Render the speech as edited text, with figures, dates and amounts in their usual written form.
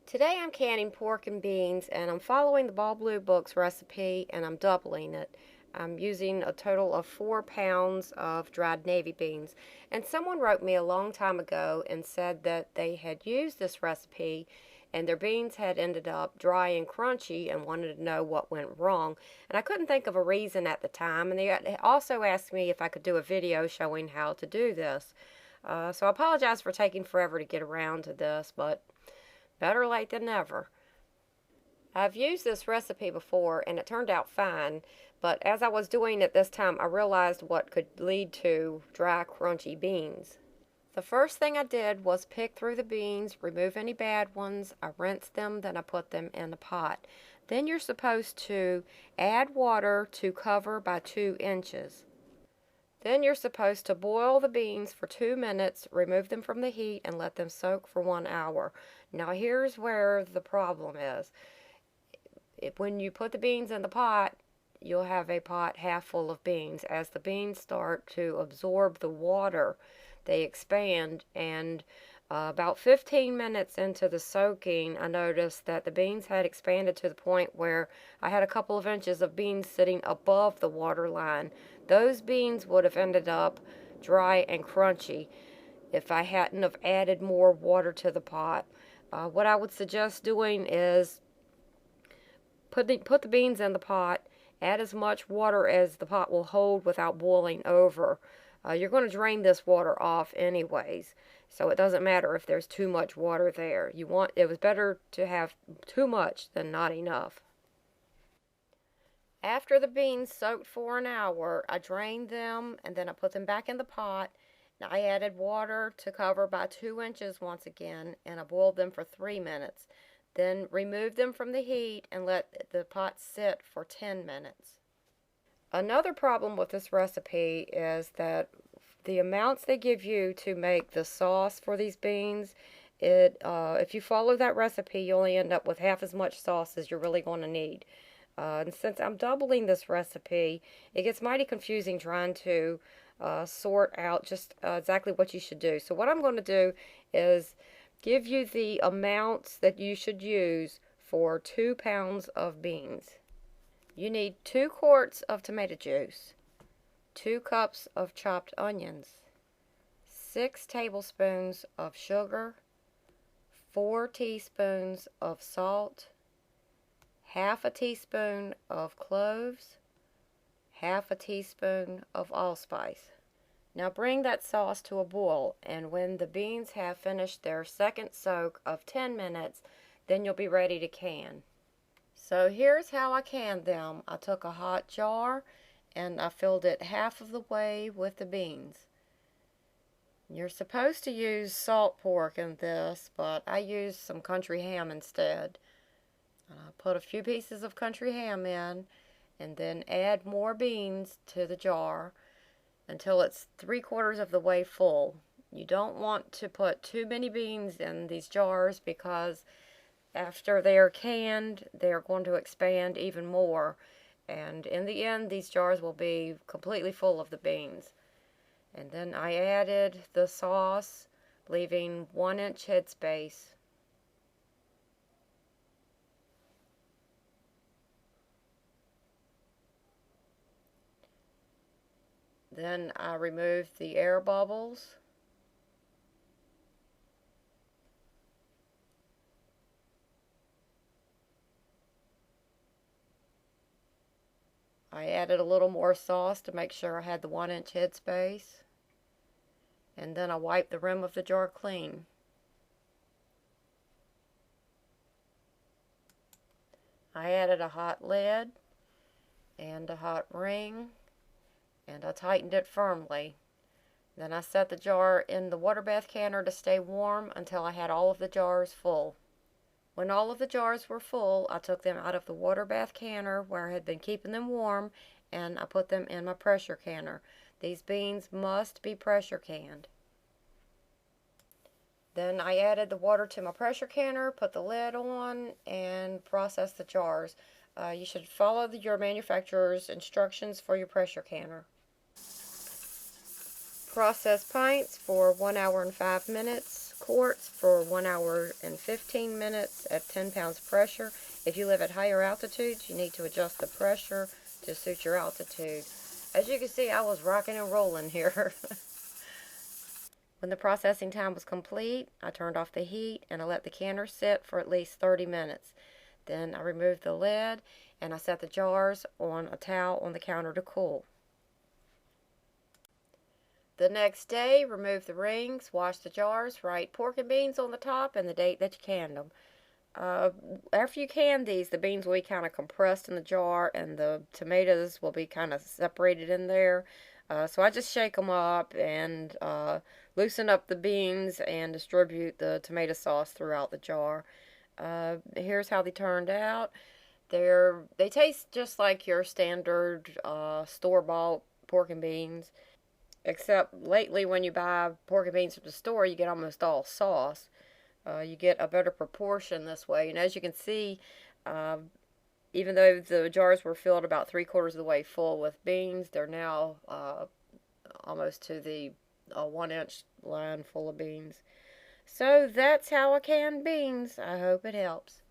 Today I'm canning pork and beans, and I'm following the Ball Blue Book's recipe, and I'm doubling it. I'm using a total of 4 pounds of dried navy beans. And someone wrote me a long time ago and said that they had used this recipe and their beans had ended up dry and crunchy and wanted to know what went wrong. And I couldn't think of a reason at the time, and they also asked me if I could do a video showing how to do this. So I apologize for taking forever to get around to this, but better late than never. I've used this recipe before and it turned out fine, but as I was doing it this time I realized what could lead to dry, crunchy beans. The first thing I did was pick through the beans, remove any bad ones, I rinsed them, then I put them in a pot. Then you're supposed to add water to cover by 2 inches. Then you're supposed to boil the beans for 2 minutes, remove them from the heat, and let them soak for 1 hour. Now here's where the problem is. When you put the beans in the pot, you'll have a pot half full of beans. As the beans start to absorb the water, they expand, and about 15 minutes into the soaking, I noticed that the beans had expanded to the point where I had a couple of inches of beans sitting above the water line. Those beans would have ended up dry and crunchy if I hadn't have added more water to the pot. What I would suggest doing is put the beans in the pot, add as much water as the pot will hold without boiling over. You're going to drain this water off anyways, so it doesn't matter if there's too much water there. It was better to have too much than not enough. After the beans soaked for an hour, I drained them and then I put them back in the pot. Now I added water to cover by 2 inches once again, and I boiled them for 3 minutes. Then removed them from the heat and let the pot sit for 10 minutes. Another problem with this recipe is that the amounts they give you to make the sauce for these beans, if you follow that recipe, you only end up with half as much sauce as you're really going to need. And since I'm doubling this recipe, it gets mighty confusing trying to sort out just exactly what you should do. So what I'm going to do is give you the amounts that you should use for 2 pounds of beans. You need 2 quarts of tomato juice, 2 cups of chopped onions, 6 tablespoons of sugar, 4 teaspoons of salt, half a teaspoon of cloves, half a teaspoon of allspice. Now bring that sauce to a boil, and when the beans have finished their second soak of 10 minutes, then you'll be ready to can. So here's how I canned them. I took a hot jar and I filled it half of the way with the beans. You're supposed to use salt pork in this, but I used some country ham instead. Put a few pieces of country ham in, and then add more beans to the jar until it's 3/4 of the way full. You don't want to put too many beans in these jars because after they are canned, they are going to expand even more, and in the end these jars will be completely full of the beans. And then I added the sauce, leaving 1-inch headspace. Then I removed the air bubbles. I added a little more sauce to make sure I had the 1-inch headspace. And then I wiped the rim of the jar clean. I added a hot lid and a hot ring, and I tightened it firmly. Then I set the jar in the water bath canner to stay warm until I had all of the jars full. When all of the jars were full, I took them out of the water bath canner where I had been keeping them warm, and I put them in my pressure canner. These beans must be pressure canned. Then I added the water to my pressure canner, put the lid on, and processed the jars. You should follow your manufacturer's instructions for your pressure canner. Process pints for 1 hour and 5 minutes. quarts for 1 hour and 15 minutes at 10 pounds pressure. If you live at higher altitudes, you need to adjust the pressure to suit your altitude. As you can see, I was rocking and rolling here. When the processing time was complete, I turned off the heat and I let the canner sit for at least 30 minutes. Then I removed the lid and I set the jars on a towel on the counter to cool. The next day, remove the rings, wash the jars, write pork and beans on the top and the date that you canned them. After you can these, the beans will be kind of compressed in the jar and the tomatoes will be kind of separated in there. So I just shake them up and loosen up the beans and distribute the tomato sauce throughout the jar. Here's how they turned out. They taste just like your standard store-bought pork and beans, except lately when you buy pork and beans from the store, you get almost all sauce. You get a better proportion this way. And as you can see, even though the jars were filled about 3/4 of the way full with beans, they're now almost to the 1-inch line full of beans. So that's how I can beans. I hope it helps.